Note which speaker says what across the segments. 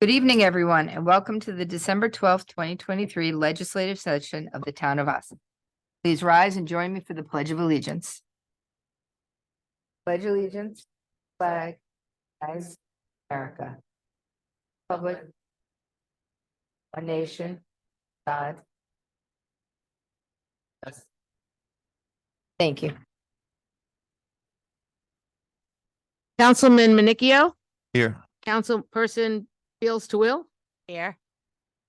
Speaker 1: Good evening, everyone, and welcome to the December 12th, 2023 legislative session of the Town of Austin. Please rise and join me for the Pledge of Allegiance. Pledge allegiance, flag, as America, public, one nation, God. Thank you.
Speaker 2: Councilman Manicchio,
Speaker 3: Here.
Speaker 2: Councilperson Fields to Will,
Speaker 4: Here.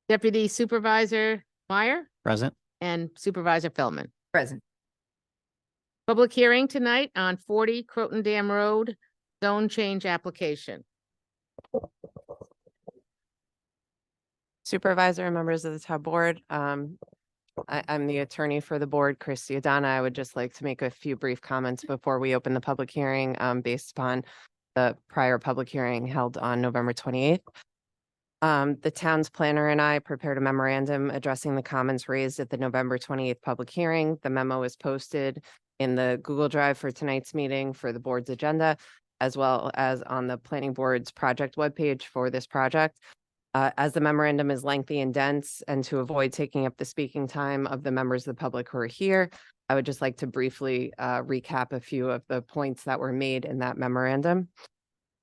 Speaker 2: Deputy Supervisor Meyer,
Speaker 3: Present.
Speaker 2: and Supervisor Feldman.
Speaker 1: Present.
Speaker 2: Public hearing tonight on 40 Croton Dam Road, zone change application.
Speaker 4: Supervisor and members of the town board. I'm the attorney for the board, Christy Adana. I would just like to make a few brief comments before we open the public hearing based upon the prior public hearing held on November 28th. The town's planner and I prepared a memorandum addressing the comments raised at the November 28th public hearing. The memo is posted in the Google Drive for tonight's meeting for the board's agenda, as well as on the planning board's project webpage for this project. As the memorandum is lengthy and dense, and to avoid taking up the speaking time of the members of the public who are here, I would just like to briefly recap a few of the points that were made in that memorandum.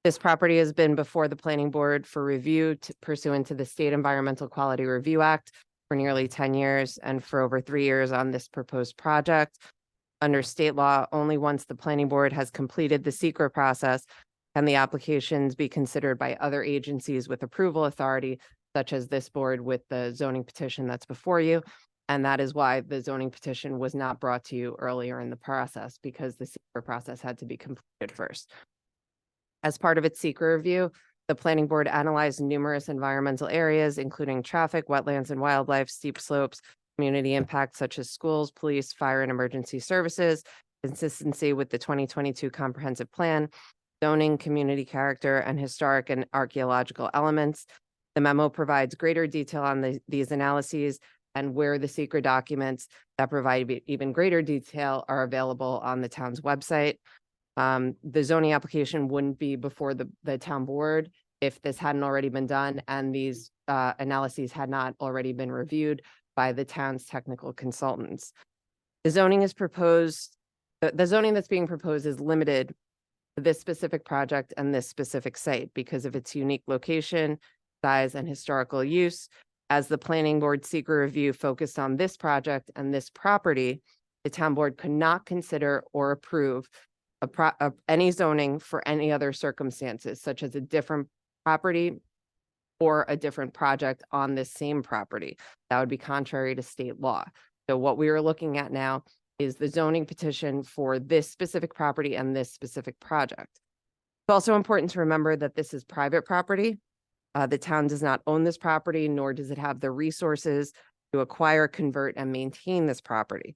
Speaker 4: This property has been before the planning board for review pursuant to the State Environmental Quality Review Act for nearly 10 years and for over 3 years on this proposed project. Under state law, only once the planning board has completed the SEQRA process can the applications be considered by other agencies with approval authority, such as this board with the zoning petition that's before you. And that is why the zoning petition was not brought to you earlier in the process, because the SEQRA process had to be completed first. As part of its SEQRA review, the planning board analyzed numerous environmental areas, including traffic, wetlands and wildlife, steep slopes, community impact such as schools, police, fire and emergency services, consistency with the 2022 comprehensive plan, zoning, community character, and historic and archaeological elements. The memo provides greater detail on these analyses and where the SEQRA documents that provide even greater detail are available on the town's website. The zoning application wouldn't be before the town board if this hadn't already been done and these analyses had not already been reviewed by the town's technical consultants. The zoning is proposed, the zoning that's being proposed is limited to this specific project and this specific site because of its unique location, size, and historical use. As the planning board SEQRA review focused on this project and this property, the town board could not consider or approve any zoning for any other circumstances, such as a different property or a different project on this same property. That would be contrary to state law. So what we are looking at now is the zoning petition for this specific property and this specific project. It's also important to remember that this is private property. The town does not own this property, nor does it have the resources to acquire, convert, and maintain this property.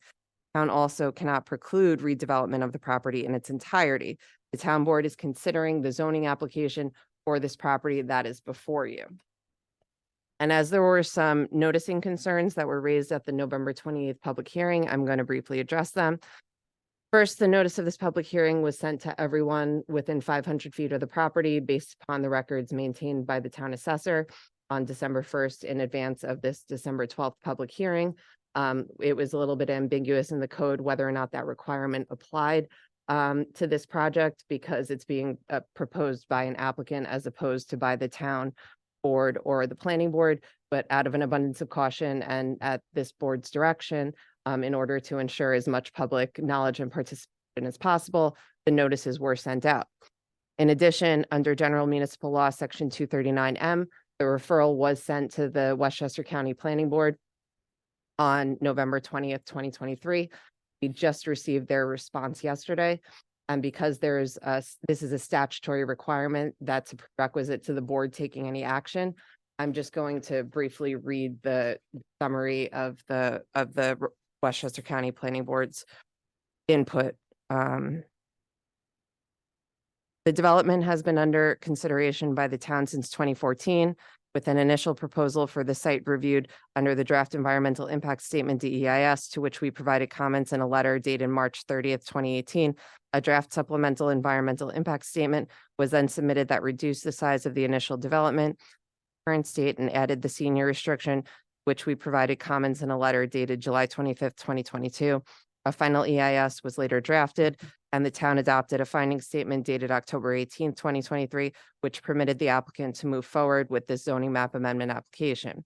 Speaker 4: The town also cannot preclude redevelopment of the property in its entirety. The town board is considering the zoning application for this property that is before you. And as there were some noticing concerns that were raised at the November 28th public hearing, I'm going to briefly address them. First, the notice of this public hearing was sent to everyone within 500 feet of the property based upon the records maintained by the town assessor on December 1st in advance of this December 12th public hearing. It was a little bit ambiguous in the code whether or not that requirement applied to this project because it's being proposed by an applicant as opposed to by the town board or the planning board, but out of an abundance of caution and at this board's direction, in order to ensure as much public knowledge and participation as possible, the notices were sent out. In addition, under General Municipal Law, Section 239M, the referral was sent to the Westchester County Planning Board on November 20th, 2023. We just received their response yesterday. And because this is a statutory requirement that's a prerequisite to the board taking any action, I'm just going to briefly read the summary of the Westchester County Planning Board's input. The development has been under consideration by the town since 2014, with an initial proposal for the site reviewed under the draft environmental impact statement DEIS, to which we provided comments in a letter dated March 30th, 2018. A draft supplemental environmental impact statement was then submitted that reduced the size of the initial development. current state and added the senior restriction, which we provided comments in a letter dated July 25th, 2022. A final EIS was later drafted, and the town adopted a finding statement dated October 18th, 2023, which permitted the applicant to move forward with this zoning map amendment application.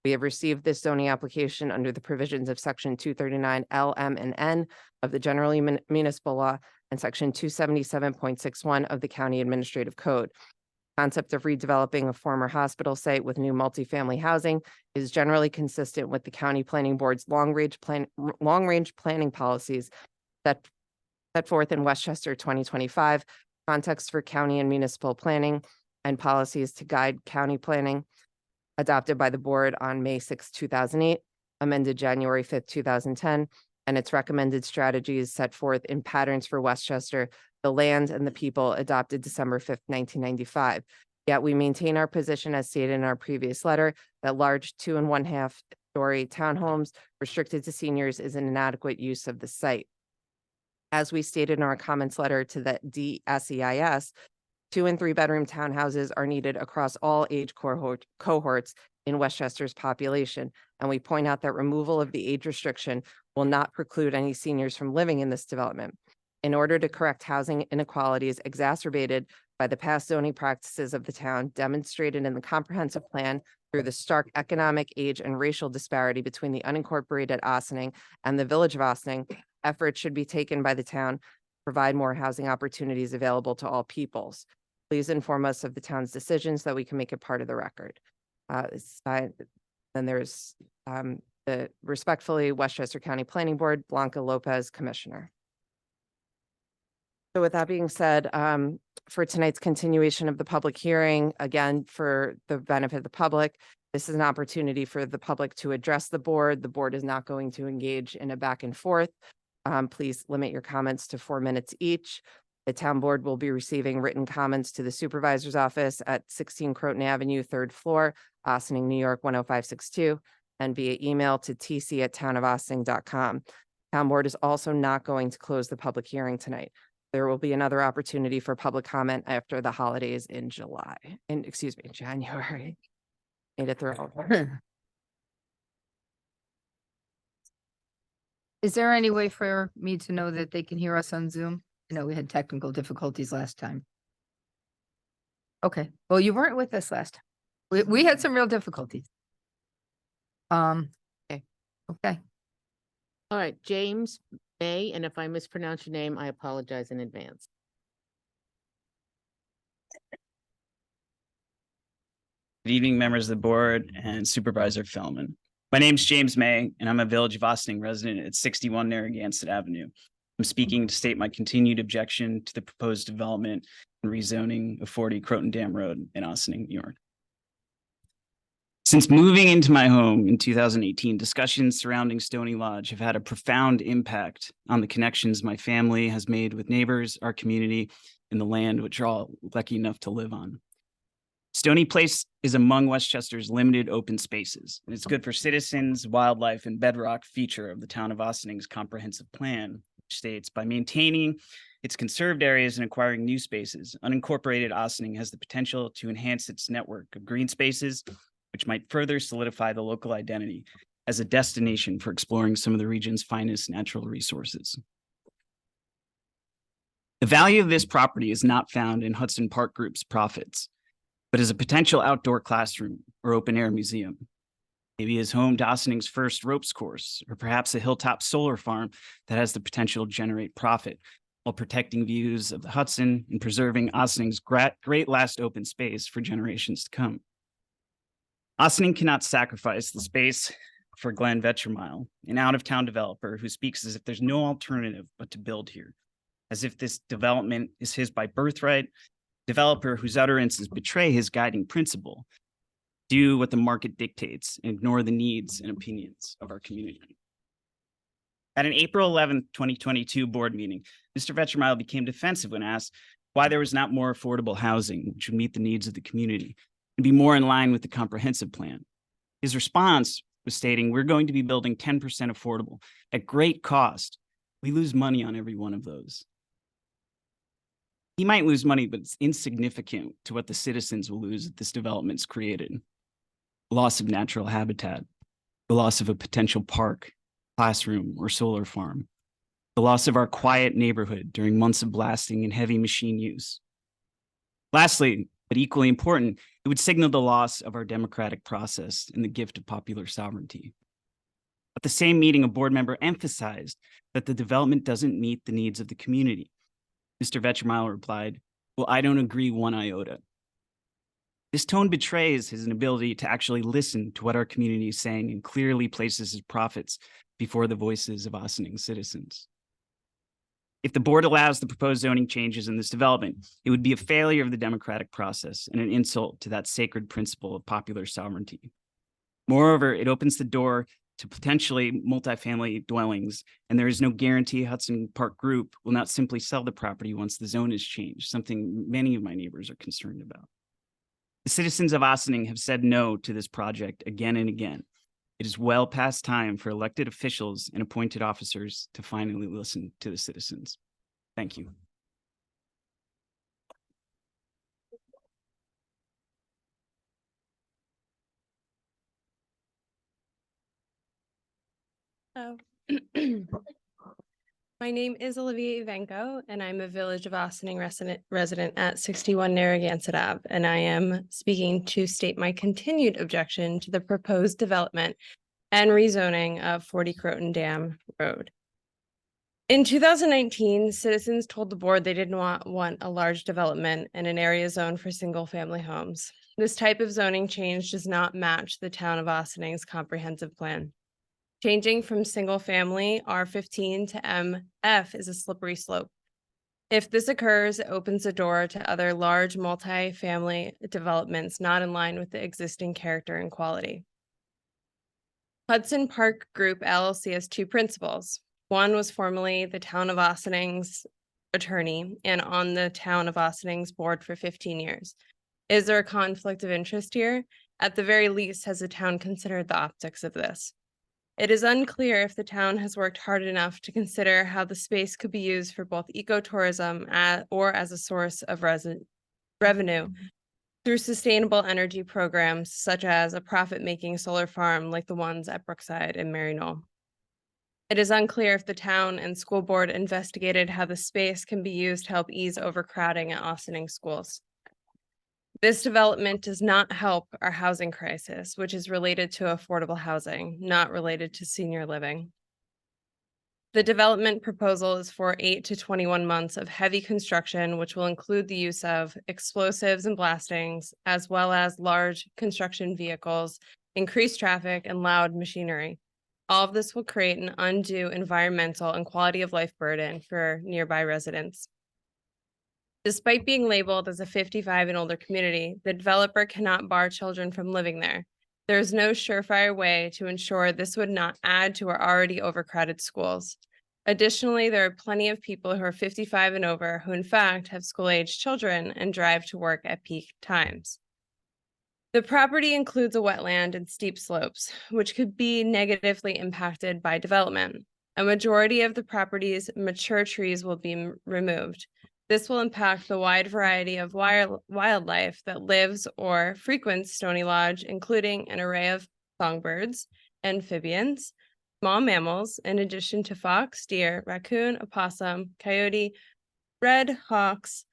Speaker 4: We have received this zoning application under the provisions of Section 239 L, M, and N of the General Municipal Law and Section 277.61 of the County Administrative Code. Concept of redeveloping a former hospital site with new multifamily housing is generally consistent with the County Planning Board's long-range planning policies that set forth in Westchester 2025, context for county and municipal planning and policies to guide county planning, adopted by the board on May 6, 2008, amended January 5th, 2010, and its recommended strategies set forth in Patterns for Westchester, the Land and the People, adopted December 5th, 1995. Yet we maintain our position as stated in our previous letter that large 2 1/2 story townhomes restricted to seniors is an inadequate use of the site. As we stated in our comments letter to the DSEIS, 2 and 3 bedroom townhouses are needed across all age cohorts in Westchester's population. And we point out that removal of the age restriction will not preclude any seniors from living in this development. In order to correct housing inequalities exacerbated by the past zoning practices of the town, demonstrated in the comprehensive plan through the stark economic, age, and racial disparity between the unincorporated Ossining and the village of Ossining, efforts should be taken by the town to provide more housing opportunities available to all peoples. Please inform us of the town's decisions so that we can make it part of the record. Then there's the respectfully Westchester County Planning Board, Blanca Lopez, Commissioner. So with that being said, for tonight's continuation of the public hearing, again, for the benefit of the public, this is an opportunity for the public to address the board. The board is not going to engage in a back and forth. Please limit your comments to 4 minutes each. The town board will be receiving written comments to the supervisor's office at 16 Croton Avenue, 3rd floor, Ossining, New York, 10562, and via email to tc@townofossining.com. Town board is also not going to close the public hearing tonight. There will be another opportunity for public comment after the holidays in January. Made it through.
Speaker 1: Is there any way for me to know that they can hear us on Zoom? I know we had technical difficulties last time. Okay, well, you weren't with us last time. We had some real difficulties.
Speaker 4: Okay.
Speaker 1: Okay,
Speaker 2: All right, James May, and if I mispronounce your name, I apologize in advance.
Speaker 3: Good evening, members of the board and Supervisor Fellman. My name's James May, and I'm a Village of Ossining resident at 61 Narragansett Avenue. I'm speaking to state my continued objection to the proposed development and rezoning of 40 Croton Dam Road in Ossining, New York. Since moving into my home in 2018, discussions surrounding Stony Lodge have had a profound impact on the connections my family has made with neighbors, our community, and the land which are all lucky enough to live on. Stony Place is among Westchester's limited open spaces, and it's good for citizens, wildlife, and bedrock feature of the town of Ossining's comprehensive plan, which states by maintaining its conserved areas and acquiring new spaces, unincorporated Ossining has the potential to enhance its network of green spaces, which might further solidify the local identity as a destination for exploring some of the region's finest natural resources. The value of this property is not found in Hudson Park Group's profits, but as a potential outdoor classroom or open air museum. Maybe as home to Ossining's first ropes course, or perhaps a hilltop solar farm that has the potential to generate profit while protecting views of the Hudson and preserving Ossining's great last open space for generations to come. Ossining cannot sacrifice the space for Glenn Vetchermile, an out-of-town developer who speaks as if there's no alternative but to build here, as if this development is his by birthright, developer whose utterances betray his guiding principle: do what the market dictates and ignore the needs and opinions of our community. At an April 11th, 2022 board meeting, Mr. Vetchermile became defensive when asked why there was not more affordable housing which would meet the needs of the community and be more in line with the comprehensive plan. His response was stating, "We're going to be building 10% affordable at great cost. We lose money on every one of those." He might lose money, but it's insignificant to what the citizens will lose if this development's created. the loss of natural habitat, the loss of a potential park, classroom, or solar farm, the loss of our quiet neighborhood during months of blasting and heavy machine use. Lastly, but equally important, it would signal the loss of our democratic process and the gift of popular sovereignty. At the same meeting, a board member emphasized that the development doesn't meet the needs of the community. Mr. Vetchermile replied, "Well, I don't agree one iota." This tone betrays his inability to actually listen to what our community is saying and clearly places his profits before the voices of Ossining citizens. If the board allows the proposed zoning changes in this development, it would be a failure of the democratic process and an insult to that sacred principle of popular sovereignty. Moreover, it opens the door to potentially multifamily dwellings, and there is no guarantee Hudson Park Group will not simply sell the property once the zone is changed, something many of my neighbors are concerned about. The citizens of Ossining have said no to this project again and again. It is well past time for elected officials and appointed officers to finally listen to the citizens. Thank you.
Speaker 5: Hello. My name is Olivia Ivanko, and I'm a Village of Ossining resident at 61 Narragansett Ave, and I am speaking to state my continued objection to the proposed development and rezoning of 40 Croton Dam Road. In 2019, citizens told the board they didn't want a large development in an area zoned for single-family homes. This type of zoning change does not match the town of Ossining's comprehensive plan. Changing from single family R15 to MF is a slippery slope. If this occurs, it opens the door to other large multi-family developments not in line with the existing character and quality. Hudson Park Group LLC has two principals. One was formerly the town of Ossining's attorney and on the town of Ossining's board for 15 years. Is there a conflict of interest here? At the very least, has the town considered the optics of this? It is unclear if the town has worked hard enough to consider how the space could be used for both ecotourism or as a source of revenue through sustainable energy programs, such as a profit-making solar farm like the ones at Brookside and Maryknoll. It is unclear if the town and school board investigated how the space can be used to help ease overcrowding at Ossining schools. This development does not help our housing crisis, which is related to affordable housing, not related to senior living. The development proposal is for 8 to 21 months of heavy construction, which will include the use of explosives and blastings, as well as large construction vehicles, increased traffic, and loud machinery. All of this will create an undue environmental and quality of life burden for nearby residents. Despite being labeled as a 55 and older community, the developer cannot bar children from living there. There is no surefire way to ensure this would not add to our already overcrowded schools. Additionally, there are plenty of people who are 55 and over who in fact have school-aged children and drive to work at peak times. The property includes a wetland and steep slopes, which could be negatively impacted by development. A majority of the property's mature trees will be removed. This will impact the wide variety of wildlife that lives or frequents Stony Lodge, including an array of songbirds, amphibians, small mammals, in addition to fox, deer, raccoon, opossum, coyote, red hawks,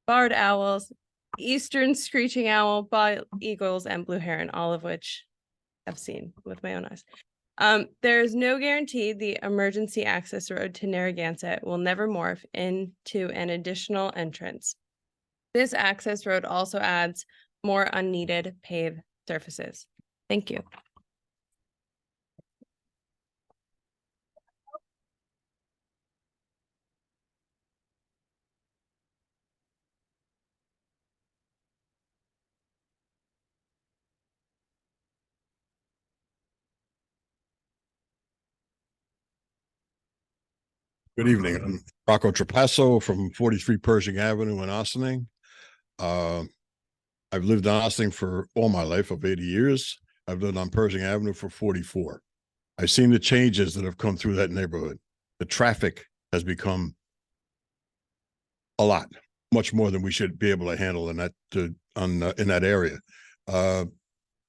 Speaker 5: barred owls, eastern screeching owl, bald eagles, and blue heron, all of which I've seen with my own eyes. There is no guarantee the emergency access road to Narragansett will never morph into an additional entrance. This access road also adds more unneeded paved surfaces. Thank you.
Speaker 6: Good evening. I'm Rocco Trapasso from 43 Pershing Avenue in Ossining. I've lived in Ossining for all my life of 80 years. I've lived on Pershing Avenue for 44. I've seen the changes that have come through that neighborhood. The traffic has become a lot, much more than we should be able to handle in that area.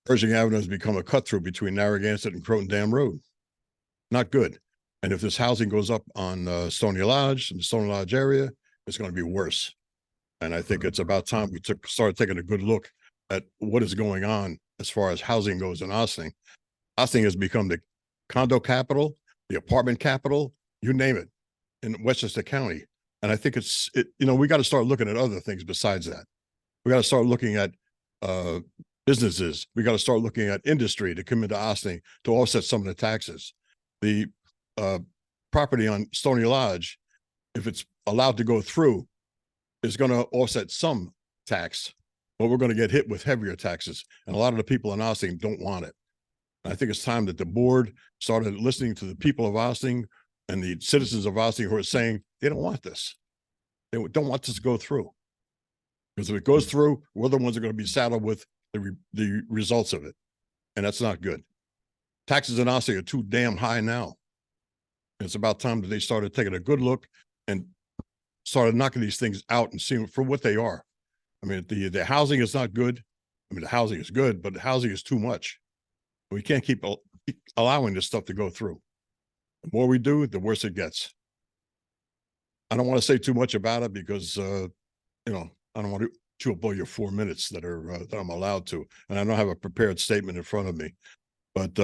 Speaker 6: Pershing Avenue has become a cut through between Narragansett and Croton Dam Road. Not good. And if this housing goes up on Stony Lodge, in the Stony Lodge area, it's going to be worse. And I think it's about time we started taking a good look at what is going on as far as housing goes in Ossining. Ossining has become the condo capital, the apartment capital, you name it, in Westchester County. And I think we got to start looking at other things besides that. We got to start looking at businesses. We got to start looking at industry to come into Ossining to offset some of the taxes. The property on Stony Lodge, if it's allowed to go through, is going to offset some tax, but we're going to get hit with heavier taxes. And a lot of the people in Ossining don't want it. And I think it's time that the board started listening to the people of Ossining and the citizens of Ossining who are saying they don't want this. They don't want this to go through. Because if it goes through, we're the ones that are going to be saddled with the results of it. And that's not good. Taxes in Ossining are too damn high now. It's about time that they started taking a good look and started knocking these things out and seeing for what they are. I mean, the housing is not good. I mean, the housing is good, but the housing is too much. We can't keep allowing this stuff to go through. The more we do, the worse it gets. I don't want to say too much about it because, I don't want to chew up all your 4 minutes that I'm allowed to. And I don't have a prepared statement in front of me, but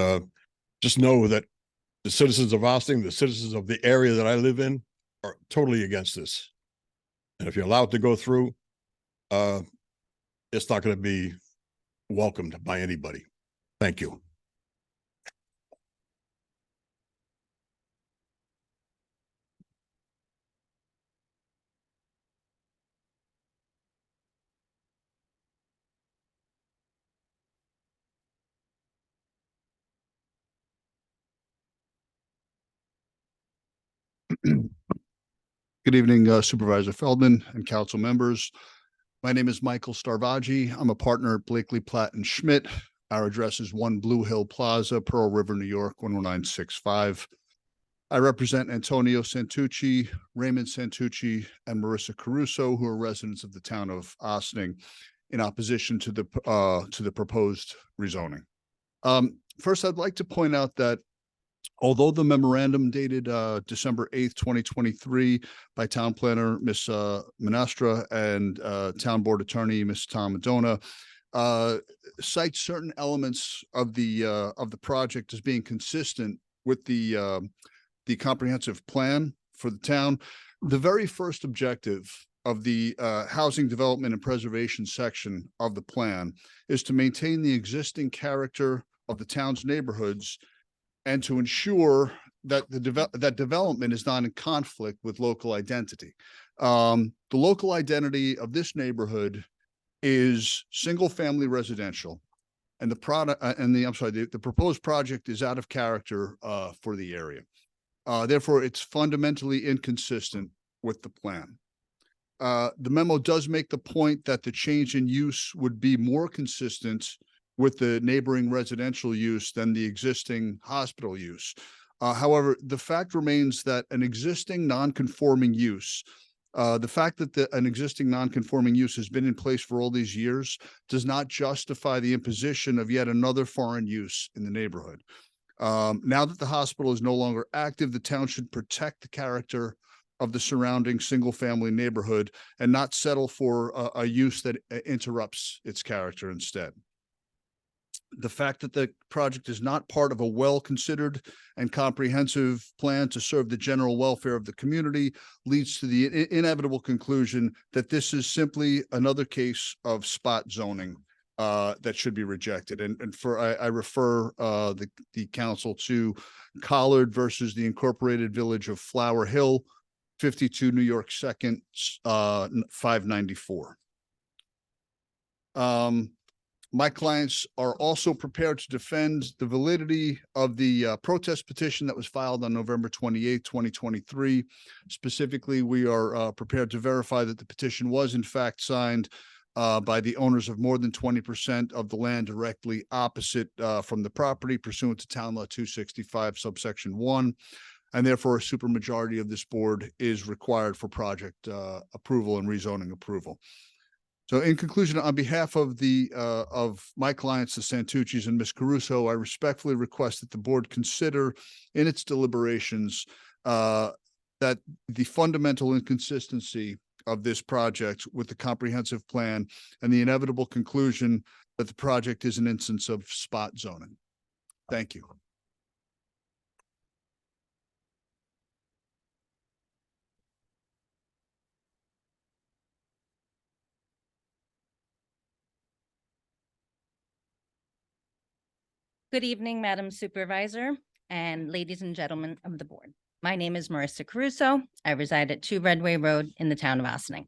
Speaker 6: just know that the citizens of Ossining, the citizens of the area that I live in, are totally against this. And if you allow it to go through, it's not going to be welcomed by anybody. Thank you.
Speaker 7: Good evening, Supervisor Feldman and council members. My name is Michael Starvaggi. I'm a partner at Blakely, Platt and Schmidt. Our address is 1 Blue Hill Plaza, Pearl River, New York, 11965. I represent Antonio Santucci, Raymond Santucci, and Marissa Caruso, who are residents of the town of Ossining, in opposition to the proposed rezoning. First, I'd like to point out that although the memorandum dated December 8th, 2023 by Town Planner Ms. Menastra and Town Board Attorney Ms. Tom Madonna cites certain elements of the project as being consistent with the comprehensive plan for the town. The very first objective of the housing development and preservation section of the plan is to maintain the existing character of the town's neighborhoods and to ensure that that development is not in conflict with local identity. The local identity of this neighborhood is single-family residential, and the proposed project is out of character for the area. Therefore, it's fundamentally inconsistent with the plan. The memo does make the point that the change in use would be more consistent with the neighboring residential use than the existing hospital use. However, the fact remains that an existing non-conforming use, the fact that an existing non-conforming use has been in place for all these years does not justify the imposition of yet another foreign use in the neighborhood. Now that the hospital is no longer active, the town should protect the character of the surrounding single-family neighborhood and not settle for a use that interrupts its character instead. The fact that the project is not part of a well-considered and comprehensive plan to serve the general welfare of the community leads to the inevitable conclusion that this is simply another case of spot zoning that should be rejected. And I refer the council to Collard versus the Incorporated Village of Flower Hill, 52 New York 2nd, 594. My clients are also prepared to defend the validity of the protest petition that was filed on November 28, 2023. Specifically, we are prepared to verify that the petition was in fact signed by the owners of more than 20% of the land directly opposite from the property pursuant to Town Law 265 subsection 1. And therefore, a supermajority of this board is required for project approval and rezoning approval. So in conclusion, on behalf of of my clients, the Santucci's and Ms. Caruso, I respectfully request that the board consider in its deliberations that the fundamental inconsistency of this project with the comprehensive plan and the inevitable conclusion that the project is an instance of spot zoning. Thank you.
Speaker 8: Good evening, Madam Supervisor and ladies and gentlemen of the board. My name is Marissa Caruso. I reside at 2 Redway Road in the town of Ossining.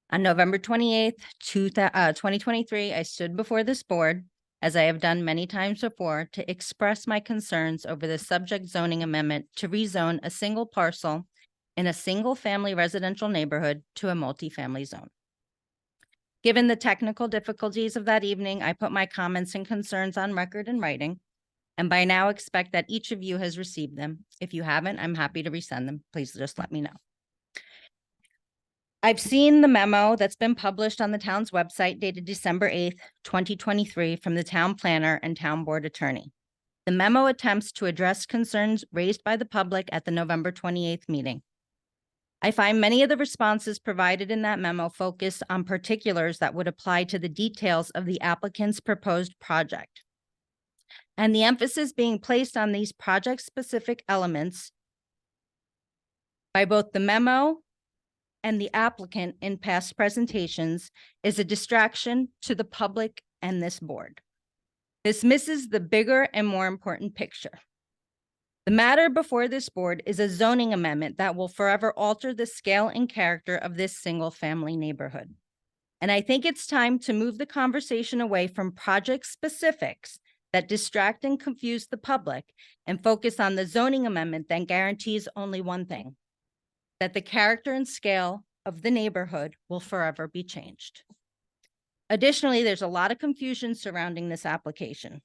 Speaker 8: On November 28th, 2023, I stood before this board, as I have done many times before, to express my concerns over the subject zoning amendment to rezone a single parcel in a single-family residential neighborhood to a multifamily zone. Given the technical difficulties of that evening, I put my comments and concerns on record in writing, and by now expect that each of you has received them. If you haven't, I'm happy to resend them. Please just let me know. I've seen the memo that's been published on the town's website dated December 8th, 2023 from the town planner and town board attorney. The memo attempts to address concerns raised by the public at the November 28th meeting. I find many of the responses provided in that memo focused on particulars that would apply to the details of the applicant's proposed project. And the emphasis being placed on these project-specific elements by both the memo and the applicant in past presentations is a distraction to the public and this board. This misses the bigger and more important picture. The matter before this board is a zoning amendment that will forever alter the scale and character of this single-family neighborhood. And I think it's time to move the conversation away from project specifics that distract and confuse the public and focus on the zoning amendment that guarantees only one thing, that the character and scale of the neighborhood will forever be changed. Additionally, there's a lot of confusion surrounding this application.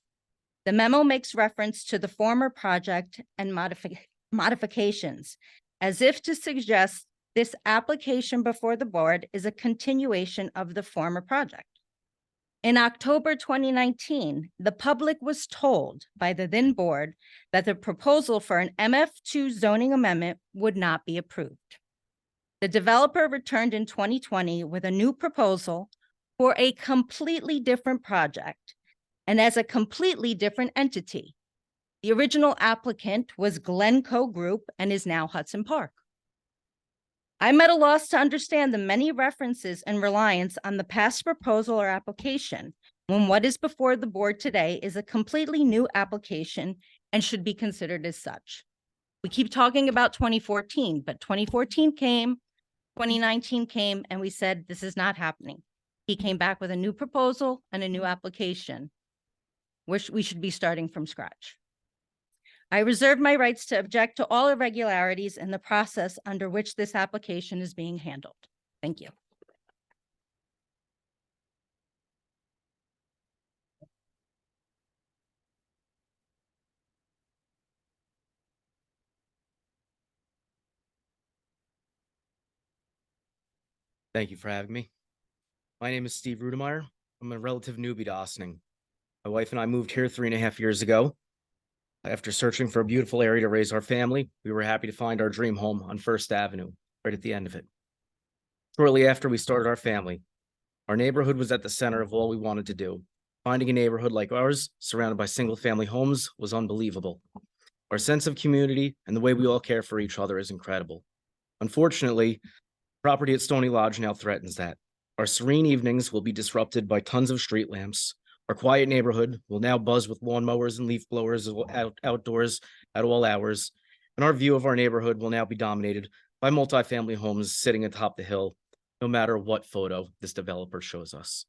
Speaker 8: The memo makes reference to the former project and modifications, as if to suggest this application before the board is a continuation of the former project. In October 2019, the public was told by the then board that the proposal for an MF2 zoning amendment would not be approved. The developer returned in 2020 with a new proposal for a completely different project and as a completely different entity. The original applicant was Glencoe Group and is now Hudson Park. I'm at a loss to understand the many references and reliance on the past proposal or application when what is before the board today is a completely new application and should be considered as such. We keep talking about 2014, but 2014 came, 2019 came, and we said, this is not happening. He came back with a new proposal and a new application, which we should be starting from scratch. I reserve my rights to object to all irregularities in the process under which this application is being handled. Thank you.
Speaker 9: Thank you for having me. My name is Steve Rudemeyer. I'm a relative newbie to Ossining. My wife and I moved here 3.5 years ago. After searching for a beautiful area to raise our family, we were happy to find our dream home on First Avenue, right at the end of it. Shortly after we started our family, our neighborhood was at the center of all we wanted to do. Finding a neighborhood like ours, surrounded by single-family homes, was unbelievable. Our sense of community and the way we all care for each other is incredible. Unfortunately, property at Stony Lodge now threatens that. Our serene evenings will be disrupted by tons of street lamps. Our quiet neighborhood will now buzz with lawnmowers and leaf blowers outdoors at all hours. And our view of our neighborhood will now be dominated by multifamily homes sitting atop the hill, no matter what photo this developer shows us.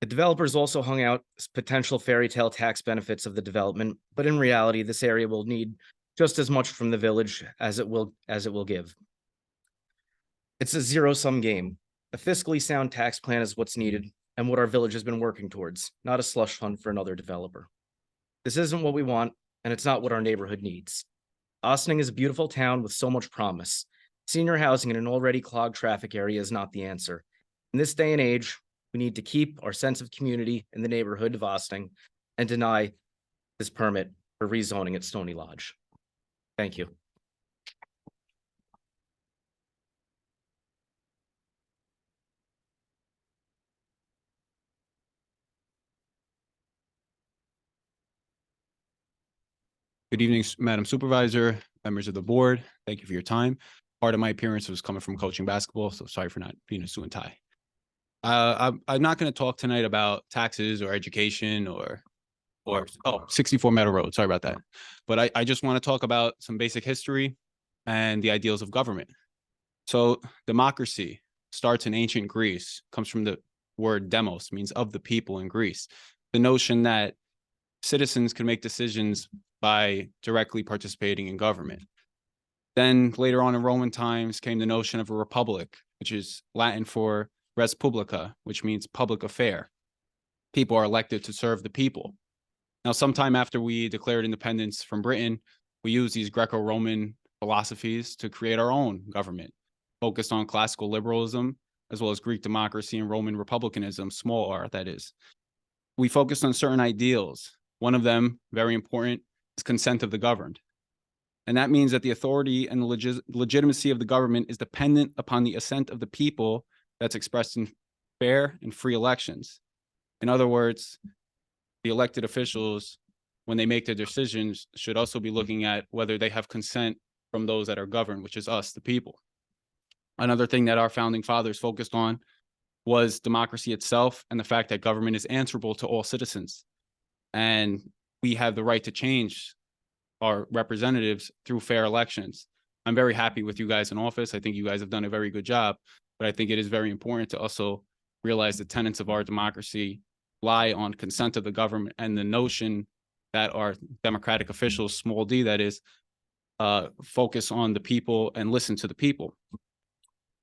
Speaker 9: The developers also hung out potential fairy tale tax benefits of the development, but in reality, this area will need just as much from the village as it will give. It's a zero-sum game. A fiscally sound tax plan is what's needed and what our village has been working towards, not a slush fund for another developer. This isn't what we want, and it's not what our neighborhood needs. Ossining is a beautiful town with so much promise. Senior housing in an already clogged traffic area is not the answer. In this day and age, we need to keep our sense of community in the neighborhood of Ossining and deny this permit for rezoning at Stony Lodge. Thank you.
Speaker 10: Good evening, Madam Supervisor, members of the board. Thank you for your time. Part of my appearance was coming from coaching basketball, so sorry for not being a suit and tie. I'm not going to talk tonight about taxes or education or 64 Meadow Road. Sorry about that. But I just want to talk about some basic history and the ideals of government. So democracy starts in ancient Greece, comes from the word demos, means of the people in Greece. The notion that citizens can make decisions by directly participating in government. Then later on in Roman times came the notion of a republic, which is Latin for res publica, which means public affair. People are elected to serve the people. Now, sometime after we declared independence from Britain, we used these Greco-Roman philosophies to create our own government, focused on classical liberalism, as well as Greek democracy and Roman republicanism, small r, that is. We focused on certain ideals. One of them, very important, is consent of the governed. And that means that the authority and the legitimacy of the government is dependent upon the assent of the people that's expressed in fair and free elections. In other words, the elected officials, when they make their decisions, should also be looking at whether they have consent from those that are governed, which is us, the people. Another thing that our founding fathers focused on was democracy itself and the fact that government is answerable to all citizens. And we have the right to change our representatives through fair elections. I'm very happy with you guys in office. I think you guys have done a very good job, but I think it is very important to also realize the tenets of our democracy lie on consent of the government and the notion that our democratic officials, small d that is, focus on the people and listen to the people.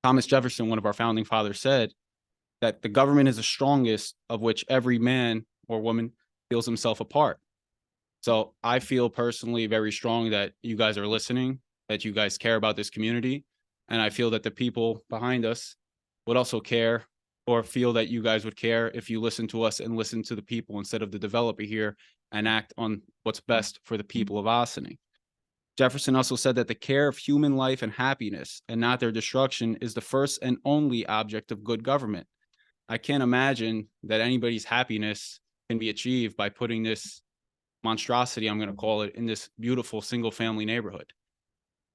Speaker 10: Thomas Jefferson, one of our founding fathers, said that the government is the strongest of which every man or woman feels himself a part. So I feel personally very strong that you guys are listening, that you guys care about this community. And I feel that the people behind us would also care or feel that you guys would care if you listen to us and listen to the people instead of the developer here and act on what's best for the people of Ossining. Jefferson also said that the care of human life and happiness and not their destruction is the first and only object of good government. I can't imagine that anybody's happiness can be achieved by putting this monstrosity, I'm going to call it, in this beautiful single family neighborhood.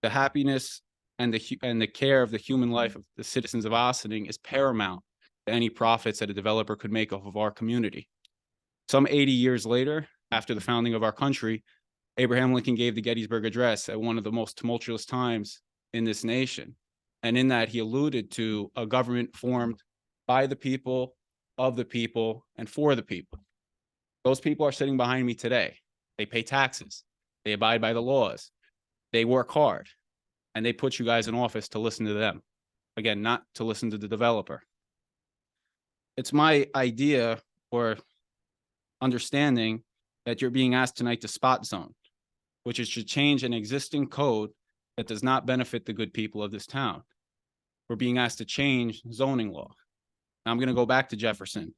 Speaker 10: The happiness and the care of the human life of the citizens of Ossining is paramount to any profits that a developer could make off of our community. Some 80 years later, after the founding of our country, Abraham Lincoln gave the Gettysburg Address at one of the most tumultuous times in this nation. And in that, he alluded to a government formed by the people, of the people, and for the people. Those people are sitting behind me today. They pay taxes. They abide by the laws. They work hard. And they put you guys in office to listen to them. Again, not to listen to the developer. It's my idea or understanding that you're being asked tonight to spot zone, which is to change an existing code that does not benefit the good people of this town. We're being asked to change zoning law. Now I'm going to go back to Jefferson.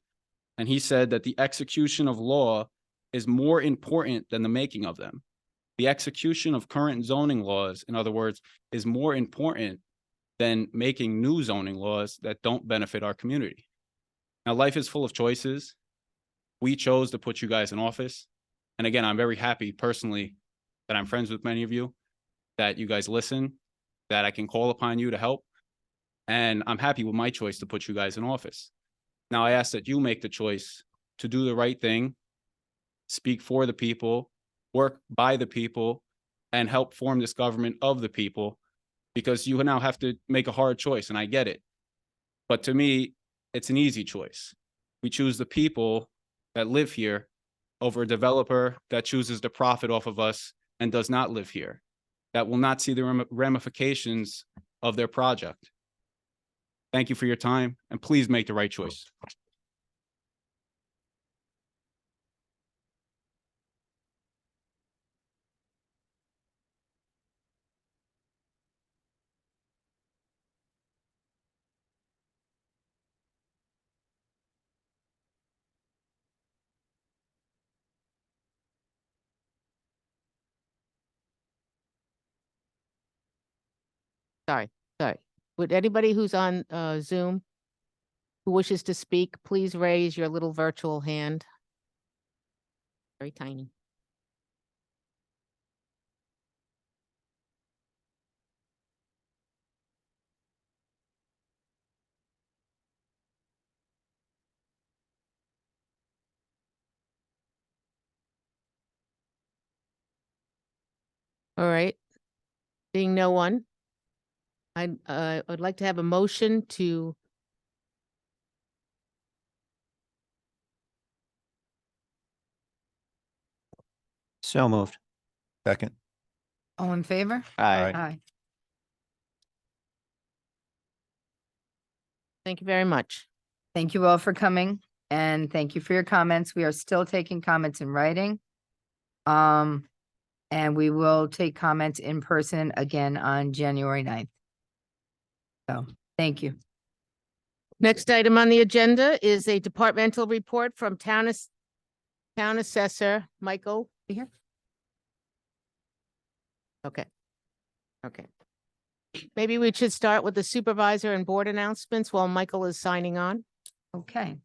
Speaker 10: And he said that the execution of law is more important than the making of them. The execution of current zoning laws, in other words, is more important than making new zoning laws that don't benefit our community. Now, life is full of choices. We chose to put you guys in office. And again, I'm very happy personally that I'm friends with many of you, that you guys listen, that I can call upon you to help. And I'm happy with my choice to put you guys in office. Now, I ask that you make the choice to do the right thing, speak for the people, work by the people, and help form this government of the people, because you now have to make a hard choice, and I get it. But to me, it's an easy choice. We choose the people that live here over a developer that chooses to profit off of us and does not live here, that will not see the ramifications of their project. Thank you for your time, and please make the right choice.
Speaker 2: Sorry. Would anybody who's on Zoom who wishes to speak, please raise your little virtual hand? Very tiny. All right. Being no one, I'd like to have a motion to
Speaker 11: So moved.
Speaker 6: Second.
Speaker 1: All in favor?
Speaker 11: Aye.
Speaker 1: Aye.
Speaker 2: thank you very much.
Speaker 1: Thank you all for coming and thank you for your comments. We are still taking comments in writing. And we will take comments in person again on January 9th. So, thank you.
Speaker 2: Next item on the agenda is a departmental report from Town Assessor Michael. You here? Okay. Maybe we should start with the supervisor and board announcements while Michael is signing on.
Speaker 1: Okay.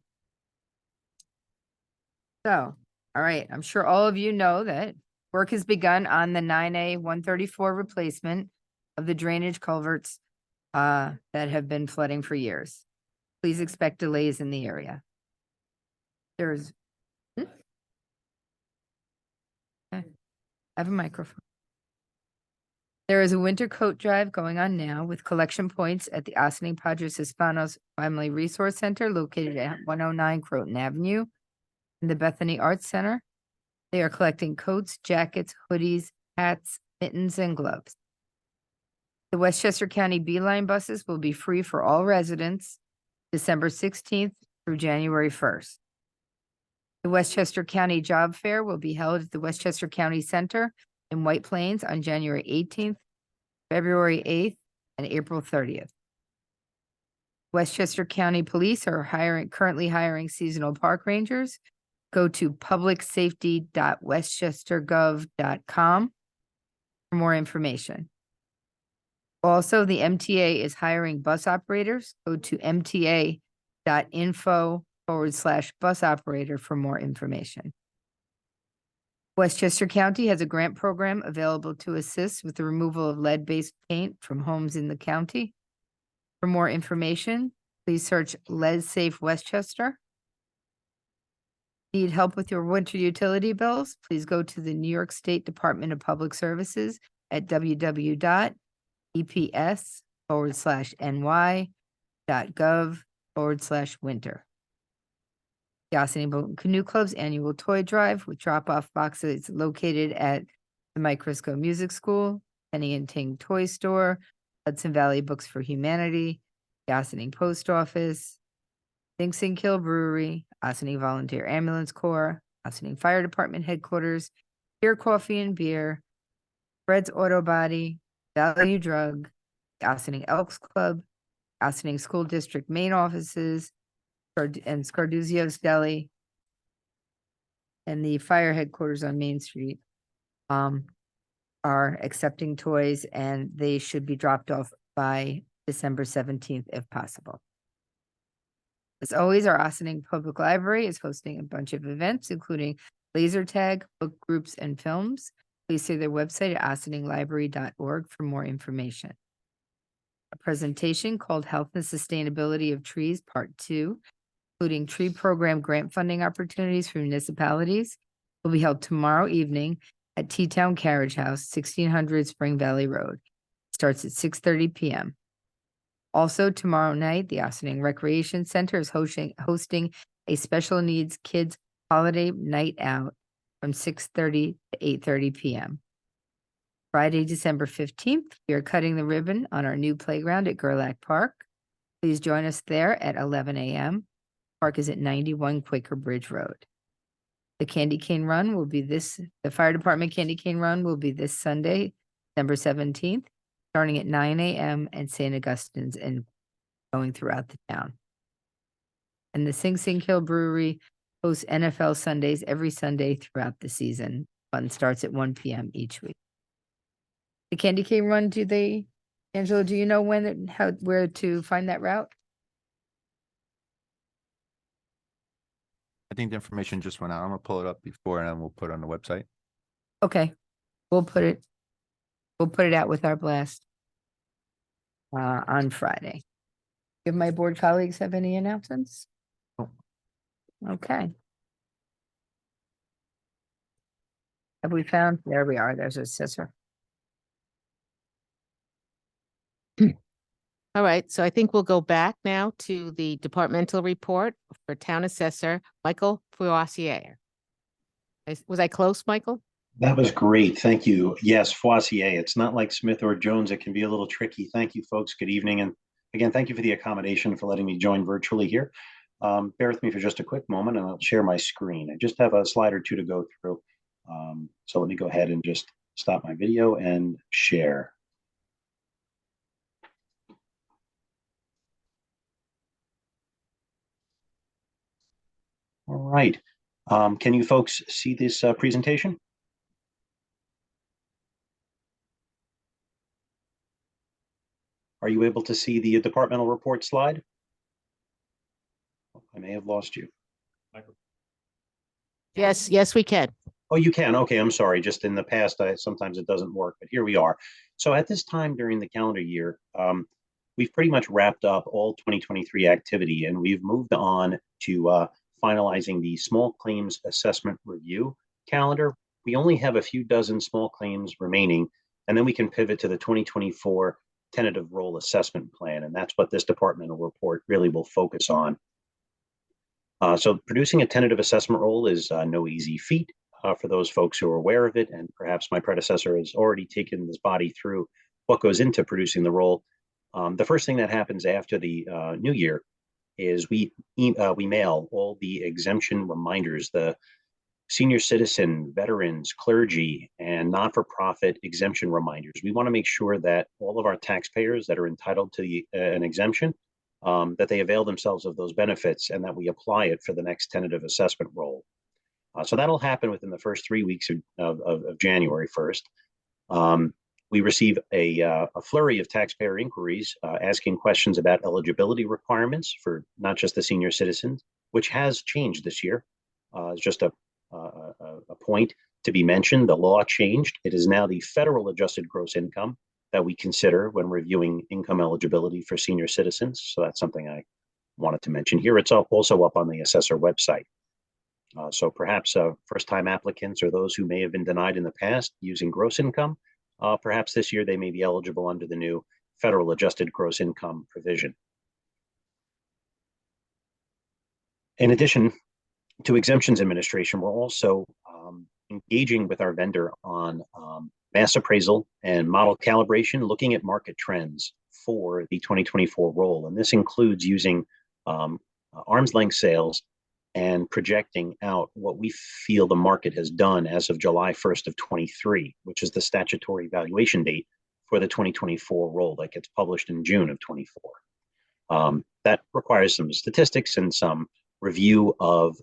Speaker 1: So, all right, I'm sure all of you know that work has begun on the 9A 134 replacement of the drainage culverts that have been flooding for years. Please expect delays in the area. There's I have a microphone. There is a winter coat drive going on now with collection points at the Ossining Padres Hispanos Family Resource Center located at 109 Croton Avenue in the Bethany Arts Center. They are collecting coats, jackets, hoodies, hats, mittens, and gloves. The Westchester County Beeline buses will be free for all residents December 16th through January 1st. The Westchester County Job Fair will be held at the Westchester County Center in White Plains on January 18th, February 8th, and April 30th. Westchester County Police are currently hiring seasonal park rangers. Go to publicsafety.westchestergov.com for more information. Also, the MTA is hiring bus operators. Go to mta.info/bus operator for more information. Westchester County has a grant program available to assist with the removal of lead-based paint from homes in the county. For more information, please search Lead Safe Westchester. Need help with your winter utility bills? Please go to the New York State Department of Public Services at www.eps/ny.gov/winter. The Ossining Boat and Canoe Club's annual toy drive with drop-off boxes located at the Mike Risco Music School, Penny and Ting Toy Store, Hudson Valley Books for Humanity, the Ossining Post Office, Sing Kill Brewery, Ossining Volunteer Ambulance Corps, Ossining Fire Department Headquarters, Beer, Coffee, and Beer, Fred's Auto Body, Value Drug, the Ossining Elks Club, Ossining School District main offices, and Scarduzio's Deli, and the fire headquarters on Main Street are accepting toys, and they should be dropped off by December 17th if possible. As always, our Ossining Public Library is hosting a bunch of events, including laser tag, book groups, and films. Please see their website at ossininglibrary.org for more information. A presentation called Health and Sustainability of Trees, Part 2, including tree program grant funding opportunities for municipalities, will be held tomorrow evening at T-Town Carriage House, 1600 Spring Valley Road. Starts at 6:30 p.m. Also, tomorrow night, the Ossining Recreation Center is hosting a special needs kids holiday night out from 6:30 to 8:30 p.m. Friday, December 15th, we are cutting the ribbon on our new playground at Gerlach Park. Please join us there at 11 a.m. Park is at 91 Quaker Bridge Road. The Candy Cane Run will be the Fire Department Candy Cane Run will be this Sunday, December 17th, starting at 9 a.m. at St. Augustine's and going throughout the town. And the Sing Kill Brewery hosts NFL Sundays every Sunday throughout the season. Fun starts at 1 p.m. each week. The Candy Cane Run, do they Angela, do you know where to find that route?
Speaker 12: I think the information just went out. I'm gonna pull it up before and then we'll put it on the website.
Speaker 1: Okay, we'll put it out with our blast on Friday. Do my board colleagues have any announcements?
Speaker 12: No.
Speaker 1: Okay. Have we found, there we are, there's assessor.
Speaker 2: All right, so I think we'll go back now to the departmental report for Town Assessor Michael Froissier. Was I close, Michael?
Speaker 13: That was great. Thank you. Yes, Foissier. It's not like Smith or Jones. It can be a little tricky. Thank you, folks. Good evening. And again, thank you for the accommodation for letting me join virtually here. Bear with me for just a quick moment and I'll share my screen. I just have a slide or two to go through. So let me go ahead and just stop my video and share. All right. Can you folks see this presentation? Are you able to see the departmental report slide? I may have lost you.
Speaker 2: Yes, we can.
Speaker 13: Oh, you can. Okay, I'm sorry. Just in the past, sometimes it doesn't work, but here we are. So at this time during the calendar year, we've pretty much wrapped up all 2023 activity, and we've moved on to finalizing the small claims assessment review calendar. We only have a few dozen small claims remaining, and then we can pivot to the 2024 tentative role assessment plan, and that's what this departmental report really will focus on. So producing a tentative assessment role is no easy feat for those folks who are aware of it, and perhaps my predecessor has already taken this body through what goes into producing the role. The first thing that happens after the new year is we mail all the exemption reminders, the senior citizen, veterans, clergy, and not-for-profit exemption reminders. We want to make sure that all of our taxpayers that are entitled to an exemption, that they avail themselves of those benefits and that we apply it for the next tentative assessment role. So that'll happen within the first 3 weeks of January 1st. We receive a flurry of taxpayer inquiries asking questions about eligibility requirements for not just the senior citizens, which has changed this year. It's just a point to be mentioned. The law changed. It is now the federal adjusted gross income that we consider when reviewing income eligibility for senior citizens. So that's something I wanted to mention here. It's also up on the assessor website. So perhaps first-time applicants or those who may have been denied in the past using gross income, perhaps this year they may be eligible under the new federal adjusted gross income provision. In addition to exemptions administration, we're also engaging with our vendor on mass appraisal and model calibration, looking at market trends for the 2024 role. And this includes using arm's length sales and projecting out what we feel the market has done as of July 1st of 23, which is the statutory valuation date for the 2024 role that gets published in June of 24. That requires some statistics and some review of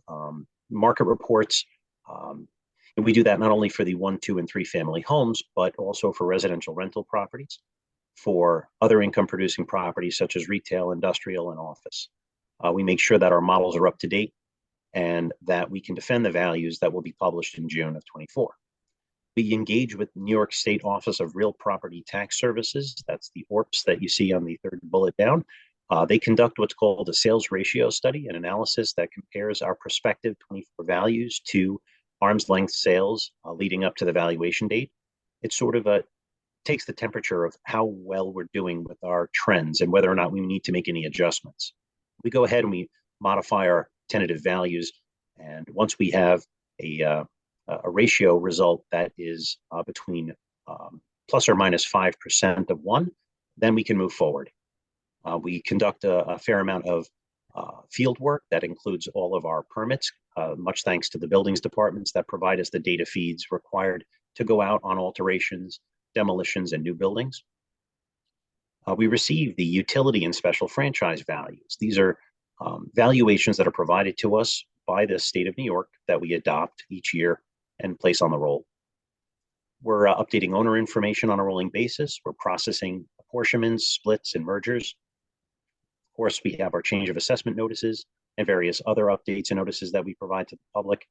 Speaker 13: market reports. And we do that not only for the 1, 2, and 3 family homes, but also for residential rental properties, for other income producing properties such as retail, industrial, and office. We make sure that our models are up to date and that we can defend the values that will be published in June of 24. We engage with New York State Office of Real Property Tax Services. That's the ORPS that you see on the third bullet down. They conduct what's called a sales ratio study, an analysis that compares our prospective 24 values to arm's length sales leading up to the valuation date. It sort of takes the temperature of how well we're doing with our trends and whether or not we need to make any adjustments. We go ahead and we modify our tentative values, and once we have a ratio result that is between plus or minus 5% of one, then we can move forward. We conduct a fair amount of field work that includes all of our permits, much thanks to the buildings departments that provide us the data feeds required to go out on alterations, demolitions, and new buildings. We receive the utility and special franchise values. These are valuations that are provided to us by the state of New York that we adopt each year and place on the roll. We're updating owner information on a rolling basis. We're processing apportionments, splits, and mergers. Of course, we have our change of assessment notices and various other updates and notices that we provide to the public.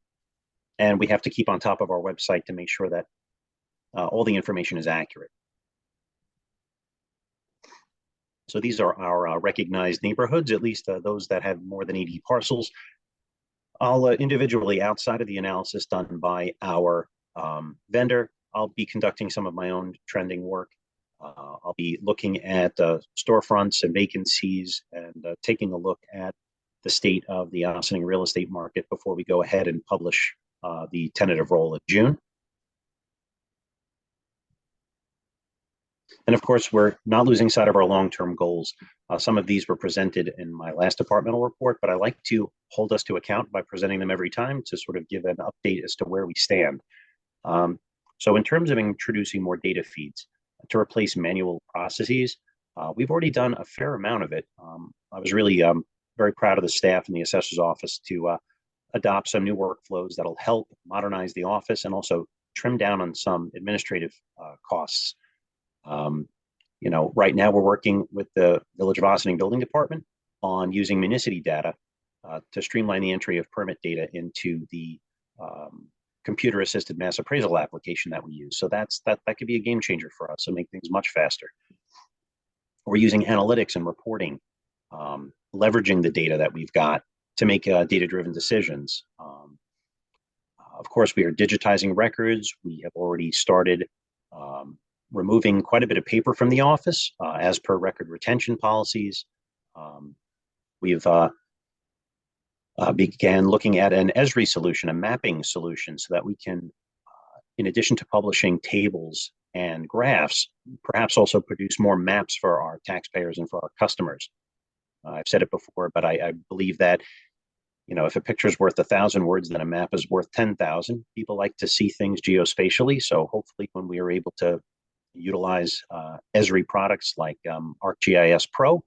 Speaker 13: And we have to keep on top of our website to make sure that all the information is accurate. So these are our recognized neighborhoods, at least those that have more than 80 parcels. I'll individually, outside of the analysis done by our vendor, I'll be conducting some of my own trending work. I'll be looking at storefronts and vacancies and taking a look at the state of the Ossining real estate market before we go ahead and publish the tentative roll of June. And of course, we're not losing sight of our long-term goals. Some of these were presented in my last departmental report, but I like to hold us to account by presenting them every time to sort of give an update as to where we stand. So in terms of introducing more data feeds to replace manual processes, we've already done a fair amount of it. I was really very proud of the staff in the assessor's office to adopt some new workflows that'll help modernize the office and also trim down on some administrative costs. Right now we're working with the Village of Ossining Building Department on using Municity data to streamline the entry of permit data into the computer-assisted mass appraisal application that we use. So that could be a game changer for us and make things much faster. We're using analytics and reporting, leveraging the data that we've got to make data-driven decisions. Of course, we are digitizing records. We have already started removing quite a bit of paper from the office as per record retention policies. We've began looking at an Esri solution, a mapping solution, so that we can, in addition to publishing tables and graphs, perhaps also produce more maps for our taxpayers and for our customers. I've said it before, but I believe that, if a picture is worth 1,000 words, then a map is worth 10,000. People like to see things geospatially. So hopefully when we are able to utilize Esri products like ArcGIS Pro,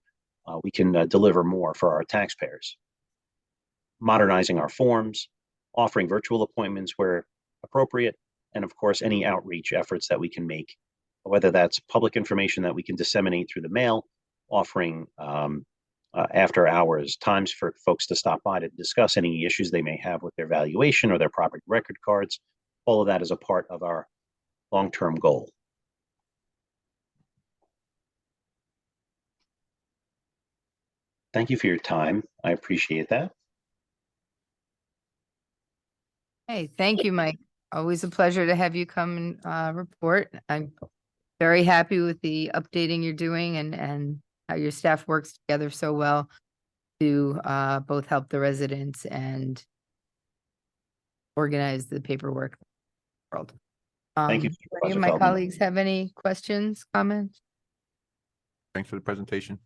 Speaker 13: we can deliver more for our taxpayers. Modernizing our forms, offering virtual appointments where appropriate, and of course, any outreach efforts that we can make, whether that's public information that we can disseminate through the mail, offering after hours times for folks to stop by to discuss any issues they may have with their valuation or their property record cards. All of that is a part of our long-term goal. Thank you for your time. I appreciate that.
Speaker 1: Hey, thank you, Mike. Always a pleasure to have you come and report. I'm very happy with the updating you're doing and how your staff works together so well to both help the residents and organize the paperwork world.
Speaker 12: Thank you,
Speaker 1: Do any of my
Speaker 12: Feldman.
Speaker 1: colleagues have any questions, comments?
Speaker 12: Thanks for the presentation.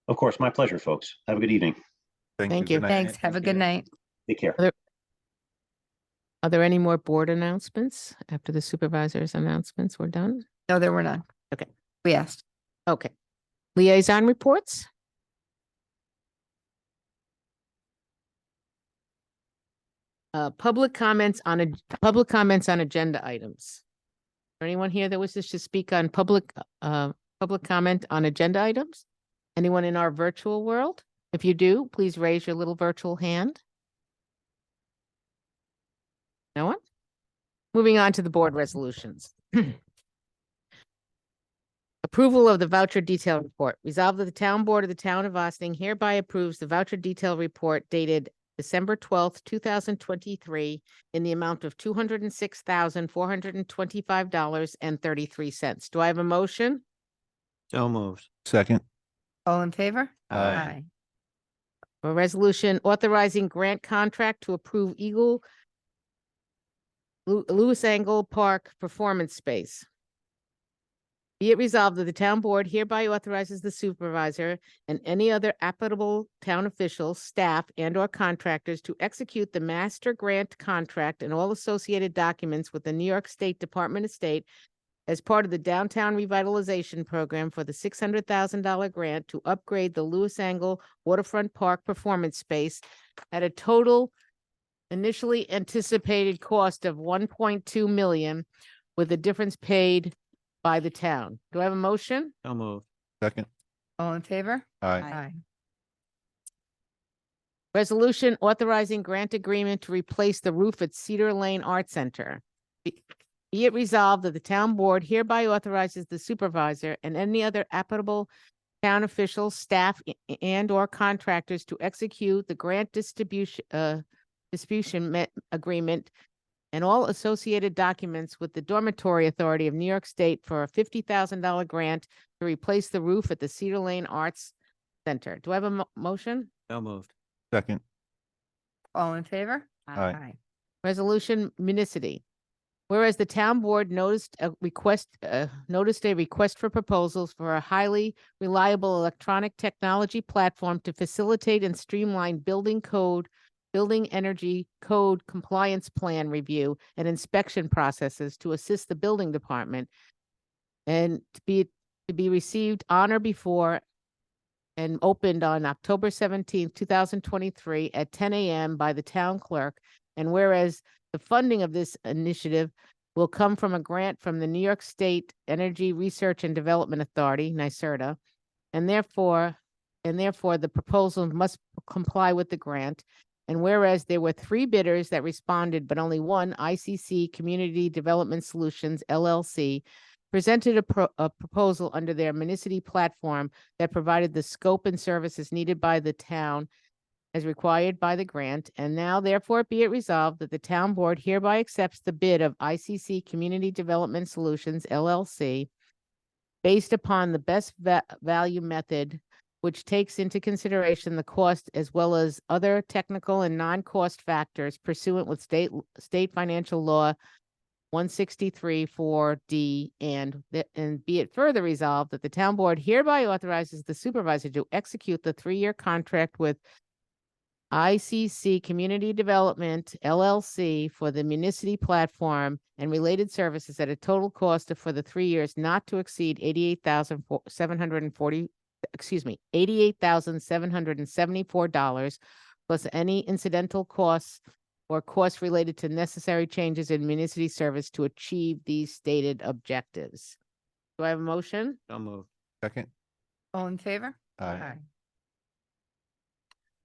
Speaker 13: Of course, my pleasure, folks. Have a good evening.
Speaker 2: Thank you.
Speaker 12: Good night.
Speaker 1: Thanks. Have a good night.
Speaker 13: Take care.
Speaker 2: Are there any more board announcements after the supervisor's announcements were done?
Speaker 1: No, there were none.
Speaker 2: Okay.
Speaker 1: We asked.
Speaker 2: Okay. Liaison reports? Public comments on agenda items. Anyone here that wishes to speak on public comment on agenda items? Anyone in our virtual world? If you do, please raise your little virtual hand. No one? Moving on to the board resolutions. Approval of the voucher detail report. Resolved that the town board of the town of Ossining hereby approves the voucher detail report dated December 12th, 2023 in the amount of $206,425.33. Do I have a motion?
Speaker 11: So moved.
Speaker 12: Second.
Speaker 1: All in favor?
Speaker 11: Aye.
Speaker 2: A resolution authorizing grant contract to approve Lewis Angle Park Performance Space. Be it resolved that the town board hereby authorizes the supervisor and any other applicable town officials, staff, and/or contractors to execute the master grant contract and all associated documents with the New York State Department of State as part of the Downtown Revitalization Program for the $600,000 grant to upgrade the Lewis Angle Waterfront Park Performance Space at a total initially anticipated cost of $1.2 million, with the difference paid by the town. Do I have a motion?
Speaker 11: So moved.
Speaker 12: Second.
Speaker 1: All in favor?
Speaker 12: Aye.
Speaker 1: Aye.
Speaker 2: Resolution authorizing grant agreement to replace the roof at Cedar Lane Art Center. Be it resolved that the town board hereby authorizes the supervisor and any other applicable town officials, staff, and or contractors to execute the grant distribution agreement and all associated documents with the Dormitory Authority of New York State for a $50,000 grant to replace the roof at the Cedar Lane Arts Center. Do I have a motion?
Speaker 11: So moved.
Speaker 12: Second.
Speaker 1: All in favor?
Speaker 12: Aye.
Speaker 2: Resolution municity. Whereas the town board noticed a request for proposals for a highly reliable electronic technology platform to facilitate and streamline building energy code compliance plan review and inspection processes to assist the building department and to be received on or before and opened on October 17th, 2023 at 10 a.m. by the town clerk. And whereas the funding of this initiative will come from a grant from the New York State Energy Research and Development Authority, NYSERDA, and therefore the proposal must comply with the grant. And whereas there were 3 bidders that responded, but only one, ICC Community Development Solutions, LLC, presented a proposal under their municipal platform that provided the scope and services needed by the town as required by the grant. And now therefore be it resolved that the town board hereby accepts the bid of ICC Community Development Solutions, LLC, based upon the best value method, which takes into consideration the cost as well as other technical and non-cost factors pursuant with state financial law 163(4)(d), and be it further resolved that the town board hereby authorizes the supervisor to execute the 3-year contract with ICC Community Development LLC for the municipal platform and related services at a total cost for the 3 years not to exceed $88,774 plus any incidental costs or costs related to necessary changes in municipal service to achieve these stated objectives. Do I have a motion?
Speaker 11: So moved.
Speaker 12: Second.
Speaker 1: All in favor?
Speaker 12: Aye.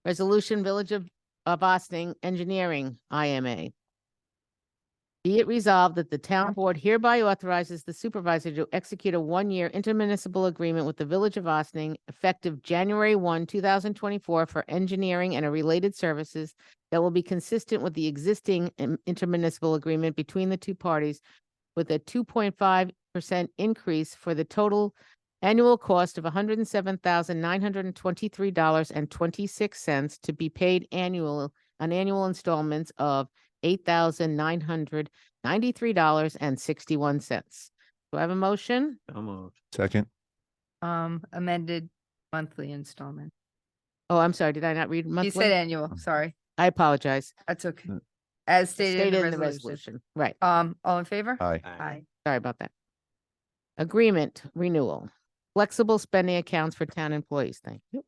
Speaker 2: Resolution Village of Ossining Engineering, IMA. Be it resolved that the town board hereby authorizes the supervisor to execute a 1-year intermunicipal agreement with the Village of Ossining effective January 1, 2024 for engineering and related services that will be consistent with the existing intermunicipal agreement between the two parties with a 2.5% increase for the total annual cost of $107,923.26 to be paid on annual installments of $8,993.61. Do I have a motion?
Speaker 11: So moved.
Speaker 12: Second.
Speaker 1: Amended monthly installment.
Speaker 2: Oh, I'm sorry. Did I not read monthly?
Speaker 1: You said annual, sorry.
Speaker 2: I apologize.
Speaker 1: That's okay. As stated in the
Speaker 2: the
Speaker 1: resolution.
Speaker 2: resolution. Right.
Speaker 1: All in favor?
Speaker 12: Aye.
Speaker 1: Aye.
Speaker 2: Sorry about that. Agreement renewal. Flexible spending accounts for town employees. Thank you.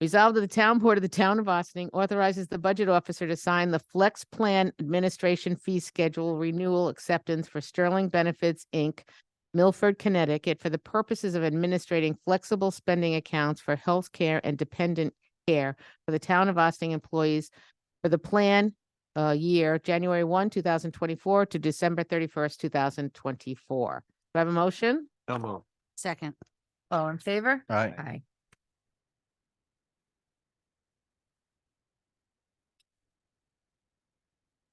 Speaker 2: Resolved that the town board of the town of Ossining authorizes the budget officer to sign the Flex Plan Administration Fee Schedule Renewal Acceptance for Sterling Benefits, Inc., Milford, Connecticut, for the purposes of administrating flexible spending accounts for health care and dependent care for the town of Ossining employees for the plan year, January 1, 2024 to December 31st, 2024. Do I have a motion?
Speaker 11: So moved.
Speaker 8: Second.
Speaker 1: All in favor?
Speaker 12: Aye.
Speaker 1: Aye.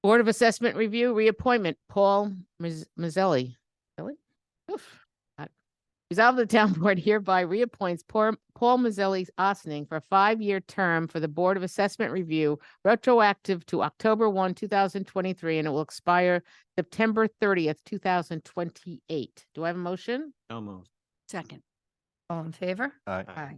Speaker 2: Board of Assessment Review, reappointment, Paul Mazzelli. Really? Oof. Resolved the town board hereby reappoints Paul Mazzelli Ossining for a 5-year term for the Board of Assessment Review, retroactive to October 1, 2023, and it will expire September 30th, 2028. Do I have a motion?
Speaker 11: So moved.
Speaker 8: Second.
Speaker 1: All in favor?
Speaker 12: Aye.
Speaker 1: Aye.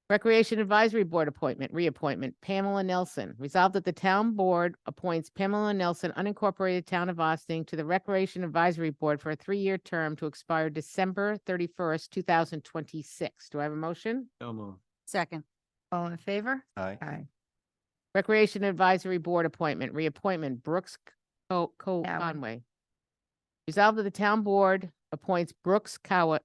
Speaker 2: Recreation Advisory Board appointment, reappointment, Pamela Nelson. Resolved that the town board appoints Pamela Nelson, unincorporated town of Ossining, to the Recreation Advisory Board for a 3-year term to expire December 31st, 2026. Do I have a motion?
Speaker 11: So moved.
Speaker 8: Second.
Speaker 1: All in favor?
Speaker 12: Aye.
Speaker 1: Aye.
Speaker 2: Recreation Advisory Board appointment, reappointment, Brooks Conway. Resolved that the town board appoints Brooks Cowan,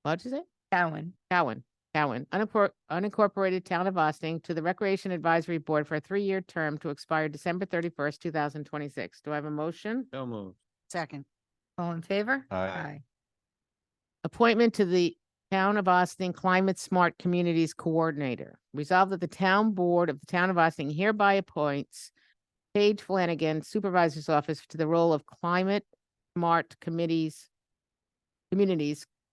Speaker 2: what is it?
Speaker 1: Cowan.
Speaker 2: Cowan, unincorporated town of Austin to the Recreation Advisory Board for a 3-year term to expire December 31st, 2026. Do I have a motion?
Speaker 11: So moved.
Speaker 8: Second.
Speaker 1: All in favor?
Speaker 12: Aye.
Speaker 2: Appointment to the Town of Austin Climate Smart Communities Coordinator. Resolved that the Town Board of the Town of Austin hereby appoints Paige Flanagan, Supervisor's Office, to the role of Climate Smart Communities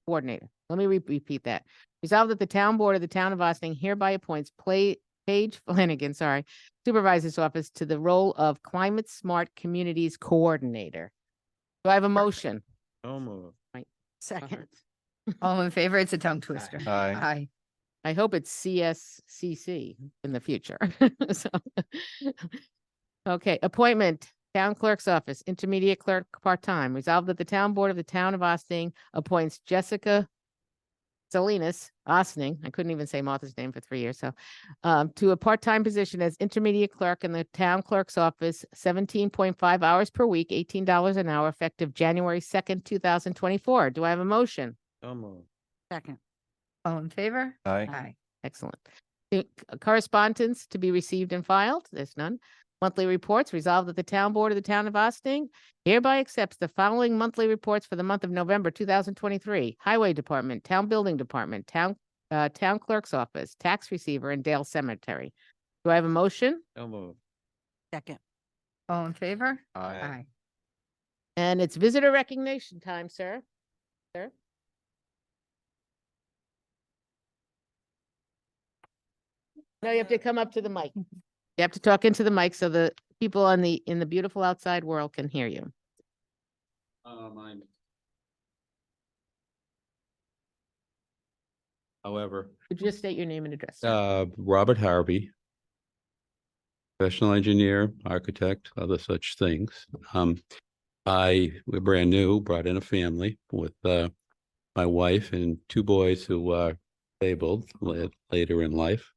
Speaker 2: Coordinator. Let me repeat that. Resolved that the Town Board of the Town of Austin hereby appoints Paige Flanagan, Supervisor's Office, to the role of Climate Smart Communities Coordinator. Do I have a motion?
Speaker 11: So moved.
Speaker 8: Second.
Speaker 1: All in favor? It's a tongue twister.
Speaker 12: Aye.
Speaker 1: Aye.
Speaker 2: I hope it's CSCC in the future. So, okay, appointment, Town Clerk's Office, Intermediate Clerk, part-time. Resolved that the Town Board of the Town of Austin appoints Jessica Salinas, Ossining, I couldn't even say Martha's name for 3 years, so, to a part-time position as Intermediate Clerk in the Town Clerk's Office, 17.5 hours per week, $18 an hour, effective January 2nd, 2024. Do I have a motion?
Speaker 11: So moved.
Speaker 8: Second.
Speaker 1: All in favor?
Speaker 12: Aye.
Speaker 1: Aye.
Speaker 2: Excellent. The correspondence to be received and filed, there's none. Monthly reports. Resolved that the Town Board of the Town of Austin hereby accepts the following monthly reports for the month of November 2023. Highway Department, Town Building Department, Town Clerk's Office, Tax Receiver, and Dale Cemetery. Do I have a motion?
Speaker 11: So moved.
Speaker 8: Second.
Speaker 1: All in favor?
Speaker 12: Aye.
Speaker 2: And it's visitor recognition time, sir. Sir? No, you have to come up to the mic. You have to talk into the mic so the people in the beautiful outside world can hear you.
Speaker 10: However,
Speaker 2: Could you just state your name and address? sir?
Speaker 10: Robert Harvey, professional engineer, architect, other such things. We're brand new, brought in a family with my wife and 2 boys who are disabled later in life.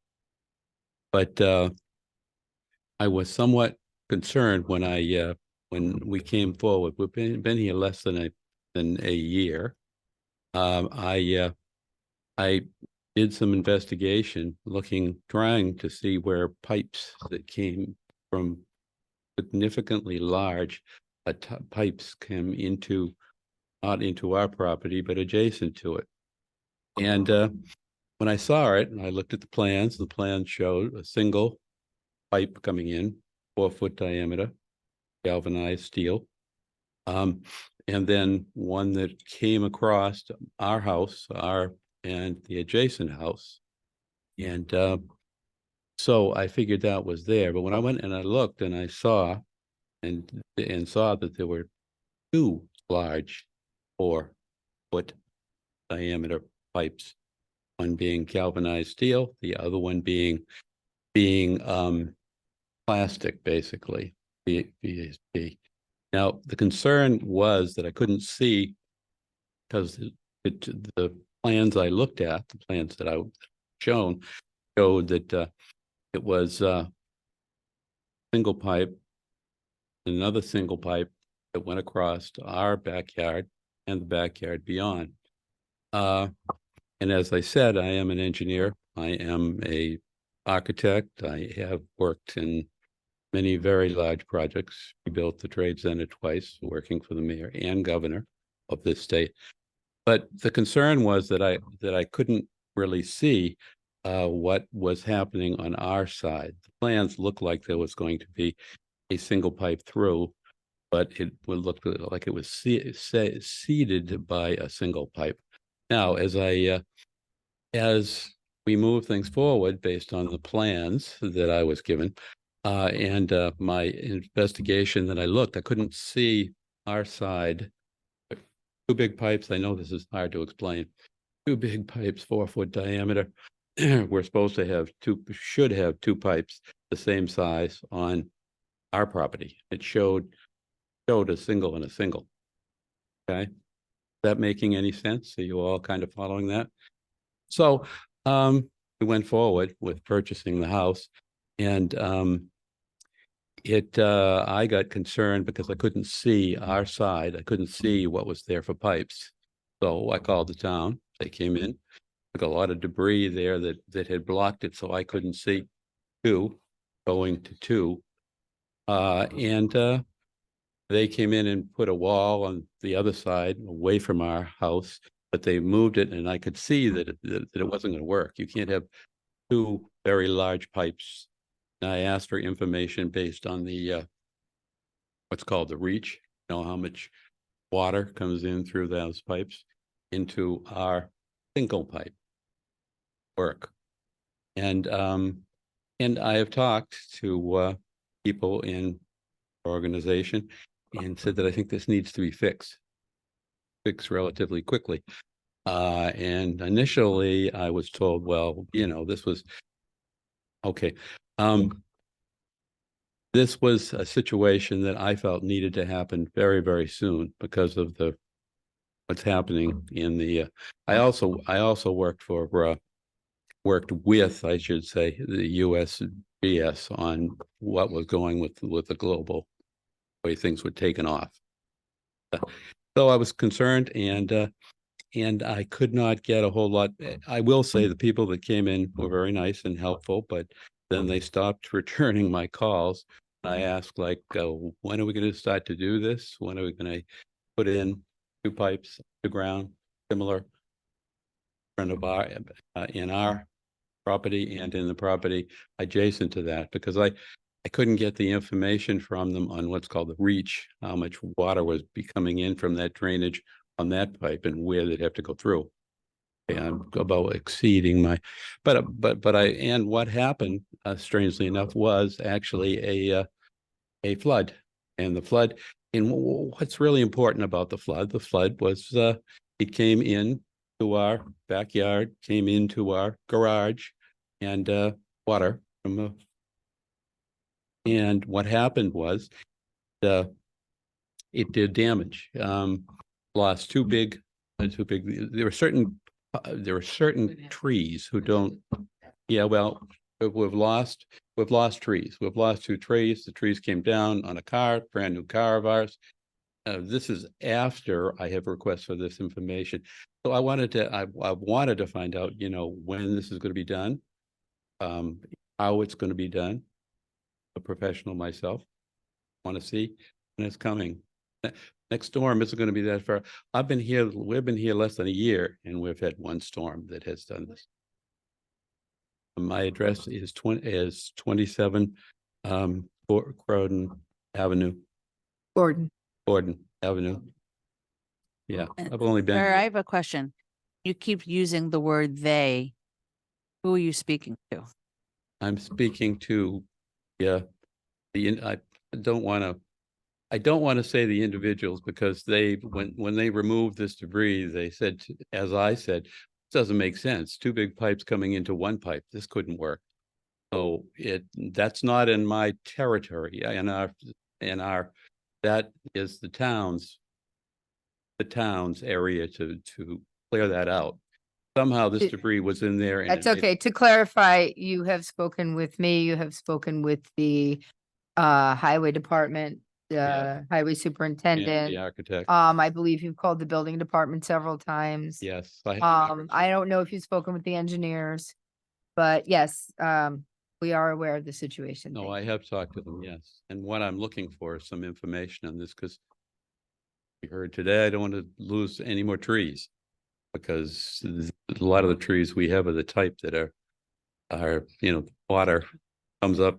Speaker 10: But I was somewhat concerned when when we came forward. We've been here less than a year. I did some investigation trying to see where pipes that came from significantly large pipes came not into our property, but adjacent to it. And when I saw it, and I looked at the plans showed a single pipe coming in, 4-foot diameter, galvanized steel. And then one that came across our house, and the adjacent house. And so I figured that was there. But when I went and I looked and I saw that there were 2 large 4-foot diameter pipes, one being galvanized steel, the other one being plastic, basically, VSP. Now, the concern was that I couldn't see, because the plans I looked at, the plans that I showed that it was single pipe, another single pipe that went across to our backyard and the backyard beyond. And as I said, I am an engineer. I am a architect. I have worked in many very large projects. We built the Trade Center twice, working for the mayor and governor of this state. But the concern was that I couldn't really see what was happening on our side. The plans looked like there was going to be a single pipe through, but it would look like it was seeded by a single pipe. Now, as we move things forward based on the plans that I was given, and my investigation that I looked, I couldn't see our side. 2 big pipes. I know this is hard to explain. 2 big pipes, 4-foot diameter. We're supposed to should have 2 pipes the same size on our property. It showed a single and a single. Okay. Is that making any sense? Are you all kind of following that? So we went forward with purchasing the house, and I got concerned because I couldn't see our side. I couldn't see what was there for pipes.
Speaker 14: So I called the town. They came in, took a lot of debris there that had blocked it, so I couldn't see two, going to two. And they came in and put a wall on the other side away from our house, but they moved it and I could see that it wasn't going to work. You can't have two very large pipes. And I asked for information based on the what's called the reach, how much water comes in through those pipes into our single pipe work. And I have talked to people in our organization and said that I think this needs to be fixed relatively quickly. And initially I was told, well, this was okay. This was a situation that I felt needed to happen very, very soon because of what's happening in the. I also worked with, I should say, the USGS on what was going with the global way things were taken off. So I was concerned, and I could not get a whole lot. I will say the people that came in were very nice and helpful, but then they stopped returning my calls. I asked, like, when are we going to start to do this? When are we going to put in two pipes to ground, similar in our property and in the property adjacent to that? Because I couldn't get the information from them on what's called the reach, how much water was coming in from that drainage on that pipe and where they'd have to go through. And about exceeding my, and what happened, strangely enough, was actually a flood. And the flood, and what's really important about the flood was it came in to our backyard, came into our garage, and water from and what happened was it did damage. Lost two big. There were certain trees who don't. Yeah, well, we've lost trees. We've lost two trees. The trees came down on a car, brand new car of ours. This is after I have requests for this information. So I wanted to find out, when this is going to be done, how it's going to be done. A professional myself, want to see when it's coming. Next storm isn't going to be that far. We've been here less than a year, and we've had one storm that has done this. My address is 27 Croydon Avenue.
Speaker 1: Gordon.
Speaker 14: Avenue. Yeah, I've only been.
Speaker 15: Sir, I have a question. You keep using the word they. Who are you speaking to?
Speaker 14: I'm speaking to, I don't want to say the individuals, because when they removed this debris, they said, as I said, it doesn't make sense. Two big pipes coming into one pipe. This couldn't work. So that's not in my territory. That is the town's area to clear that out. Somehow this debris was in there. And
Speaker 1: That's okay. To clarify, you have spoken with me, you have spoken with the highway department, the highway superintendent.
Speaker 14: The architect.
Speaker 1: I believe you've called the building department several times.
Speaker 14: Yes.
Speaker 1: I don't know if you've spoken with the engineers, but yes, we are aware of the situation.
Speaker 14: No,
Speaker 1: Thank
Speaker 14: I have talked to them, yes. And what I'm looking for is some information on this, because we heard today, I don't want to lose any more trees, because a lot of the trees we have are the type that are water comes up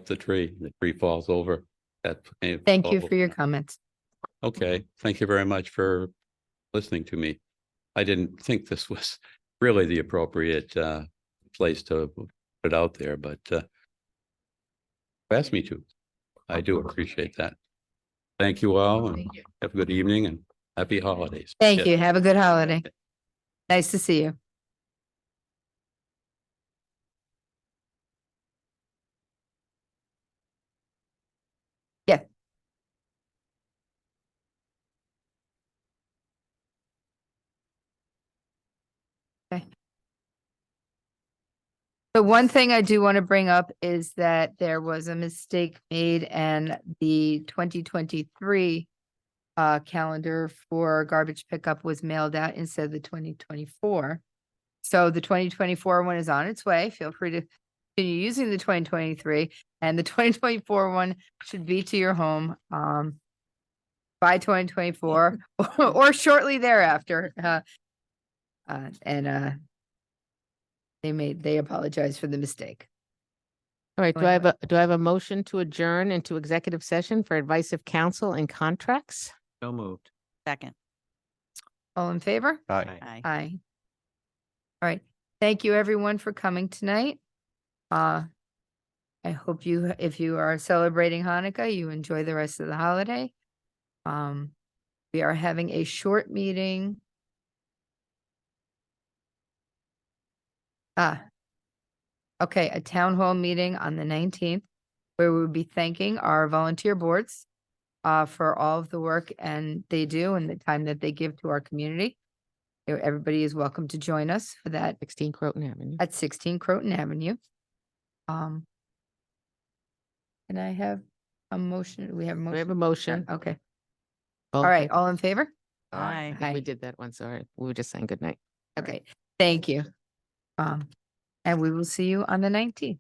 Speaker 14: the tree, the tree falls over.
Speaker 1: Thank you for your comments.
Speaker 14: Okay, thank you very much for listening to me. I didn't think this was really the appropriate place to put it out there, but asked me to. I do appreciate that. Thank you all, and have a good evening and happy holidays.
Speaker 1: Thank you. Have a good holiday. Nice to see you. Yeah. Okay. The one thing I do want to bring up is that there was a mistake made, and the 2023 calendar for garbage pickup was mailed out instead of the 2024. So the 2024 one is on its way. Feel free to continue using the 2023, and the 2024 one should be to your home by 2024 or shortly thereafter. They apologize for the mistake.
Speaker 2: All right,
Speaker 1: Go
Speaker 2: do I have
Speaker 1: ahead.
Speaker 2: do I have a motion to adjourn into executive session for advice of counsel and contracts?
Speaker 11: So moved.
Speaker 15: Second.
Speaker 1: All in favor?
Speaker 12: Aye.
Speaker 15: Aye.
Speaker 1: Aye. All right. Thank you, everyone, for coming tonight. I hope if you are celebrating Hanukkah, you enjoy the rest of the holiday. We are having a short meeting. Okay, a town hall meeting on the 19th, where we will be thanking our volunteer boards for all of the work they do and the time that they give to our community. Everybody is welcome to join us for that
Speaker 2: 16 Croton Avenue.
Speaker 1: at 16 Croton Avenue. And I have a motion. We have a motion.
Speaker 2: We have a motion.
Speaker 1: Okay. All right.
Speaker 2: Okay.
Speaker 1: All in favor?
Speaker 15: Aye.
Speaker 2: I think we
Speaker 1: Aye.
Speaker 2: did that one, sorry. We were just saying good night.
Speaker 1: Okay. Thank you. And we will see you on the 19th.